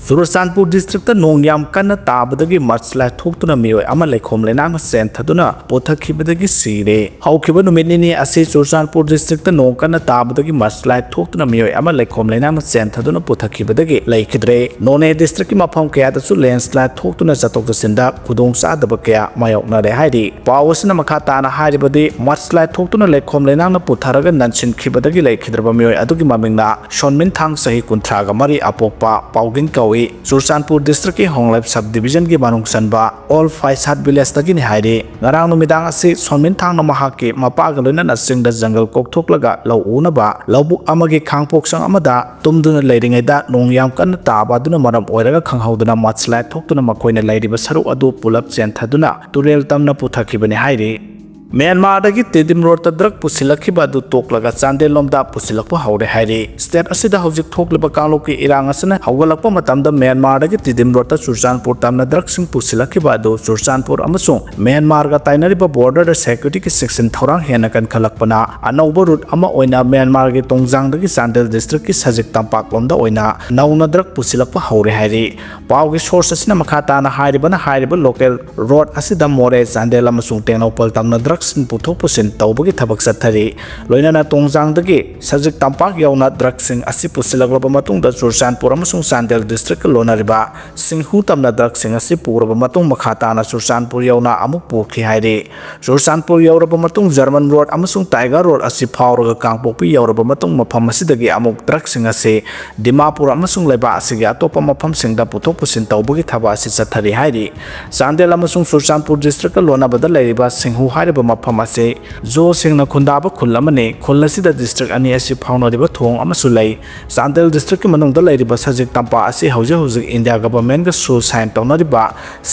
Churachandpur district nongyam kana tabadagi marchla thokhtuna mioi ama lekhom lenang sen thaduna pothakhibadagi sire haukiba numitni asi Churachandpur district nong kana tabadagi marchla thokhtuna mioi ama lekhom lenang sen thaduna pothakhibadagi leikidre none district ki mafam kaya da su landslide thokhtuna chatok sinda khudong sadaba kaya mayokna re haidi pawasna makha tana hairibadi marchla thokhtuna lekhom lenang na putharaga nanchin khibadagi leikidraba mioi adugi mamingna shonmin thang sahi kunthraga mari apokpa paugin Churachandpur district ki Honglep subdivision ki manung sanba all 5 village taki ni haide ngarang numidang asi sonmin thang na mahaki mapaga loina na singda jungle kokthoklaga lau una ba laubuk amagi khangpok sang amada tumduna leiringai da nongyam kan taba duna maram oiraga khanghauduna matslai thoktuna makoina leiriba saru adu pulap chen thaduna turel tamna puthakibani haide Myanmar dagi Tidim Road drug pusilakhiba du toklaga Chandel lomda pusilakpa haure haire state asida hojik thokleba kangloki irang asana hawgalakpa matamda Myanmar dagi Tidim Road Churachandpur tamna drug sing pusilakhiba du Churachandpur amasung Myanmar ga tainariba border da security ki section thorang hena kan khalakpana anauba route ama oina Myanmar gi Tongjang dagi Chandel district ki sajik tampak lomda oina nauna drug pusilakpa haure haire pawgi source asina makhata na hairiba local road asida more Chandel amasung Tengnopal tamna drug puthok pusin tawbagi thabak sathari loinana Tongjang dagi sajik tampak yauna drugsing asi pusilagraba matungda Churachandpur amasung Chandel district lonariba singhu tamna drugsing asi puraba matung makhata na Churachandpur yauna amuk pukhi haire Churachandpur yauraba matung German road amasung Tiger road asi phawraga kangpokpi yauraba matung mafam asidagi amuk drugsing asi Dimapur amasung leba asigi atopa mafam singda puthok pusin tawbagi thaba asi sathari haire Chandel amasung Churachandpur district lonabada leiriba singhu hairiba mafam ase zo singna khundaba khulamane khulasida district ani asi phaunoriba thong amasu lei Chandel district ki manungda leiriba sajik tampa asi hauji India government ga su sign tawnariba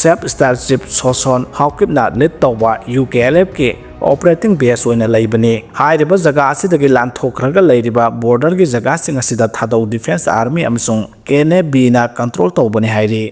self starship soson haukipna lead tawba UKLF ke operating base oina leibani hairiba jaga asidagi lanthokraga leiriba border gi jaga sing asida thadau defense army amasung KNB na control tawbani hairi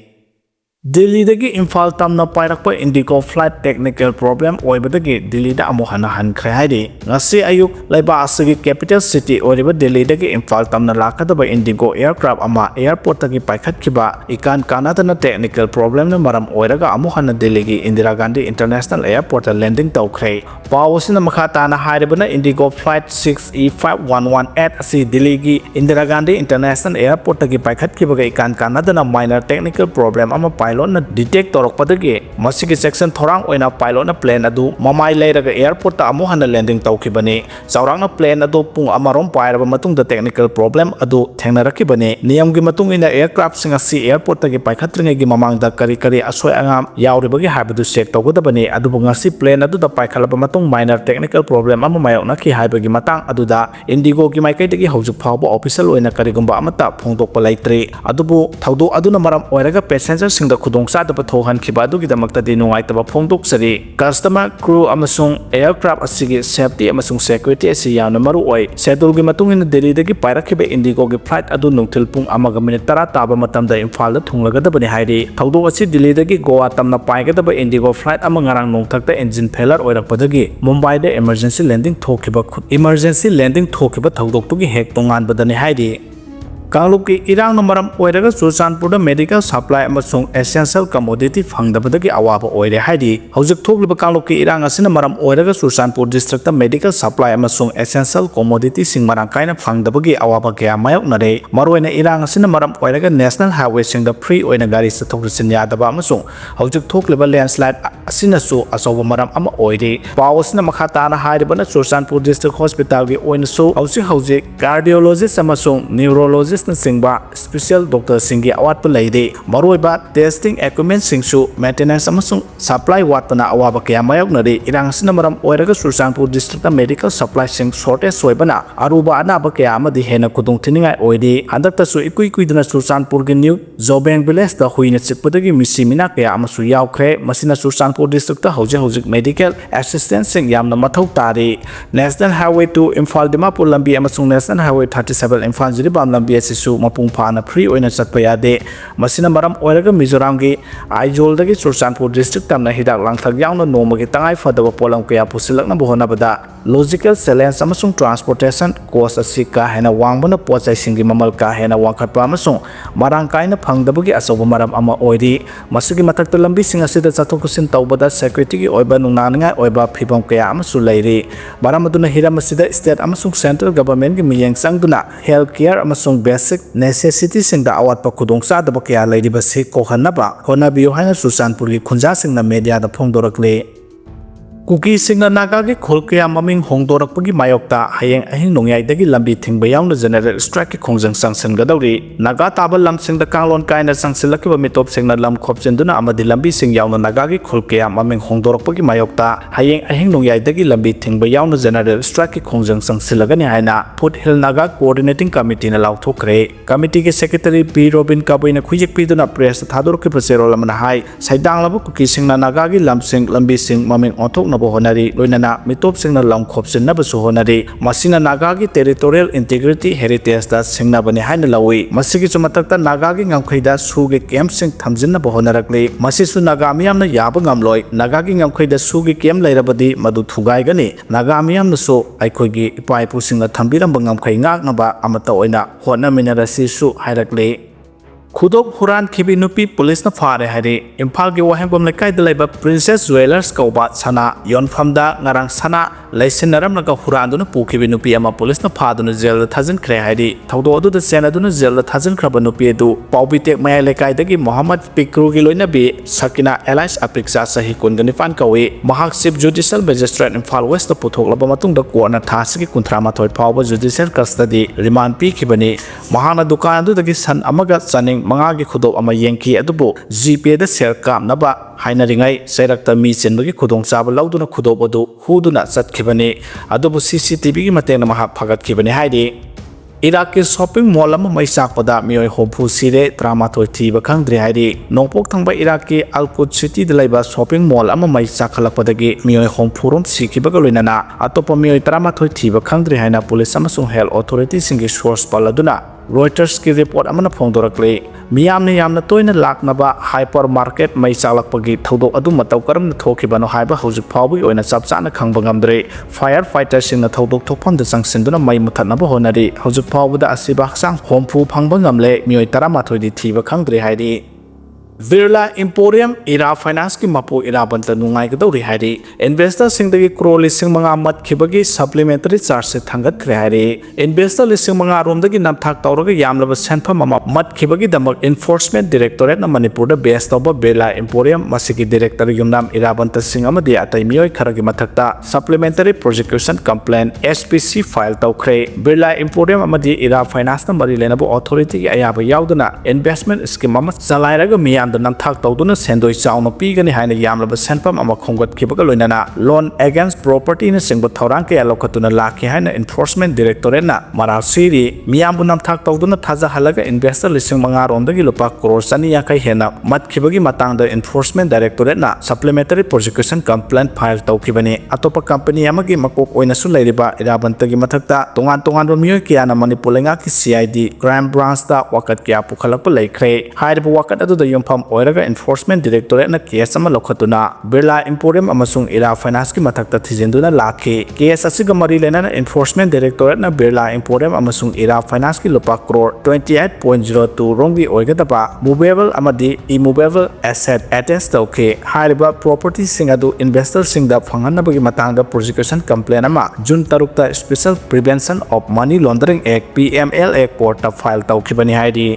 Delhi dagi Imphal tamna pairakpa Indigo flight technical problem oibadagi Delhi da amu hana hankhre haidi ngasi ayuk laiba asagi capital city oriba Delhi dagi Imphal tamna lakadaba Indigo aircraft ama airport tagi paikhatkhiba ikan kanadana technical problem na maram oiraga amu hana Delhi gi Indira Gandhi International Airport landing tawkhre pawasina makhata na hairibana Indigo flight 6E5118 asi Delhi gi Indira Gandhi International Airport tagi paikhatkhiba ikan kanadana minor technical problem ama pilot na detect torokpadagi masigi section thorang oina pilot na plane adu mamai leiraga airport ta amu hana landing tawkhibani chaurang na plane adu pung amarom pairaba matungda technical problem adu thengnarakibani niyam gi matung ina aircraft singa si airport tagi paikhatringai gi mamangda kari asoi angam yauribagi habadu check tawgodabani adu ngasi plane adu da paikhalaba matung minor technical problem ama mayokna ki haibagi matang adu da Indigo gi maikai dagi haujuk phawba official oina karigumba amata phongdokpa leitre adubu thaudo aduna maram oiraga passenger singda khudongsa da pathohan khiba du gidamakta di nungai taba phongdok sari customer crew amasung aircraft asigi safety amasung security asi yana maru oi schedule gi matung in Delhi dagi pairakhiba Indigo gi flight adu nungthil pung amaga minute 10 taba matamda Imphal da thunglaga bani hairi thaudo asi Delhi dagi Goa tamna paigada Indigo flight ama ngarang nungthakta engine failure oirakpadagi Mumbai da emergency landing thokiba thaudok tu gi hek tongan badani hairi Kangluki irang namaram oiraga Churachandpur da medical supply amasung essential commodity phangdabadagi awaba oire haidi hojik thokliba kangluki irang asina maram oiraga Churachandpur district da medical supply amasung essential commodity sing marang kaina phangdabagi awaba kya mayok nare maroina irang asina maram oiraga national highway sing da free oina gari sathokrisin yadaba amasung hojik thokliba landslide asina su asoba maram ama oire pawasina makhata na hairibana Churachandpur district hospital gi oina su hojik cardiologist amasung neurologist na singba special doctor singi awat pa leide maroiba testing equipment singsu maintenance amasung supply wat na awaba kya mayok nari irang sina maram oiraga Churachandpur district da medical supply sing shortage soibana aruba anaba kya amadi hena kudung thiningai oide handakta su ikuiduna Churachandpur gi new Jobeng village da huina chikpadagi misimina kya amasu yaukre masina Churachandpur district da hojik medical assistance sing yamna mathau tari national highway 2 Imphal Dimapur lambi amasung national highway 37 Imphal Jiribam lambi sisu mapung phana free oina chatpa yade masina maram oiraga Mizoram gi Aizol dagi Churachandpur district tamna hidak langthak yauna nomagi tangai fadaba polam kya pusilakna bohona bada logical challenge amasung transportation cost asi ka hena wangbana pochai singi mamal ka hena wangkhatpa amasung marang kaina phangdabagi asoba maram ama oiri masugi matakta lambi sing asida chathok kusin tawbada security gi oiba nungnanga oiba phibam kaya amasu leiri maram aduna hiram asida state amasung central government gi miyeng sangduna health care amasung basic necessity sing da awat pa khudong sa da kaya leiri ba se ko hanaba honabiyo haina susanpur gi khunja sing na media da phongdorakle Kuki singna Naga gi khulkya maming hongdorakpagi mayokta hayeng ahing nongyai lambi thingba yauna general strike ki khongjang sanction gadawri Naga tabal lam singda kanglon kaina sangsilakiba mitop singna lam khopchinduna amadi lambi sing yauna Naga gi khulkya maming hongdorakpagi mayokta hayeng ahing nongyai lambi thingba yauna general strike ki khongjang sangsilagani haina Foothill Naga coordinating committee na lauthokre committee ki secretary P Robin Kaboina khujik piduna press thadorki presero lamna hai saidang labu kuki singna Naga gi lambi sing maming othok honari loinana mitop singna lam khopsin na basu honari masina Naga gi territorial integrity heritage da singna bani haina lawi masigi chumatakta Naga gi ngamkhaida sugi camp sing thamjin na bohonarakle masisu Naga miyamna yaba ngamloi Naga gi ngamkhaida sugi camp lairabadi madu thugai gani Naga miyamna so aikoi gi ipai pu singna thambiram ngamkhai ngak na ba amata oina hona minarasi su hairakle Khudok Huran Khibi Nupi Police na Fare Hari Imphal gi Wahengom Lekai Dalaiba Princess Jewelers Kauba Sana Yonfamda Ngarang Sana Laisin Naram Naga Huran Duna Pukhibi Nupi Ama Police na Phaduna Jail Thazin Kre Hari Thaudo Adu da Sena Duna Jail Thazin Kraba Nupi Edu Paubitek Maya Lekai Dagi Muhammad Pikru gi Loina Bi Sakina Alliance Apriksa Sahi Kundani Fan Kawi Mahak Chief Judicial Magistrate Imphal West Puthok Laba Matung da Kuana Thasigi Kuntrama Thoi Phawba Judicial Custody Remand Pi Khibani Mahana Dukan Adu Dagi San Amaga Saning Mangagi khudop ama yengki adubu GP da sel kam naba hainaringai sairakta mi chenbagi khudong chaba lauduna khudop adu huduna chatkhibani adubu CCTV gi mateng na maha phagat khibani haidi Iraq ki shopping mall ama mai sakpada mioi hophu sire drama thoi thiba khangdri haidi nongpok thangba Iraq ki Al-Quds city da laiba shopping mall ama mai sakhalakpadagi mioi hompurom sikhibaga loinana atopa mioi drama thoi thiba khangdri haina police amasung health authority singi source paladuna Reuters ki report amana phongdorakle miyamne yamna toina laknaba hypermarket mai chalakpagi thodok adu matau karamna thokibano haiba hojik phawbi oina chapchana khangba ngamdre firefighter singna thodok thokpham da sangsinduna mai muthanaba honari hojik phawbuda asiba sang hompu phangba ngamle mioi 13 di thiba khangdre haidi Virla Emporium Ira Finance ki mapu ira banta nungai gadawri hari investor singdagi crore lising manga mat khibagi supplementary charge se thangat khre hari investor lising manga romdagi namthak tawraga yamlaba senpha mama mat khibagi damak enforcement directorate na Manipur da base tawba Virla Emporium masigi director yumnam ira banta sing amadi atai mioi kharagi mathakta supplementary prosecution complaint SPC file tawkhre Virla Emporium amadi Ira Finance na mari lenabu authority ki ayaba yauduna investment scheme ama chalairaga miya the Namthak Toduna Sendoi Chowna Pigani Haina Yamlaba Senpam ama Khongat Kibaga Loinana loan against property in a single Tauranke Alokatuna Laki Haina Enforcement Directorate na Mara Siri Miyambu Namthak Toduna Taza Halaga investor listing Mangar on the Gilupa Korosani Yakai Hena Mat Kibagi Matang the Enforcement Directorate na supplementary prosecution complaint file Taukibani Atopa Company Yamagi Makok Oinasu Ladiba Irabantagi Matakta Tongan Romeo Kiana Manipulenga ki CID crime branch da wakat kya pukhalapa laikre Haibu wakat adu the Yumpam Oiraga Enforcement Directorate na case ama lokhatuna Birla Emporium amasung Ira Finance ki mathakta thijenduna lakhi case asiga mari lena na Enforcement Directorate na Birla Emporium amasung Ira Finance ki lupa crore 28.02 rongi oigadaba movable amadi immovable asset attached tawke hariba property singadu investor singda phanganabagi matangda prosecution complaint ama June 3 Special Prevention of Money Laundering Act PMLA court file tawkhibani haidi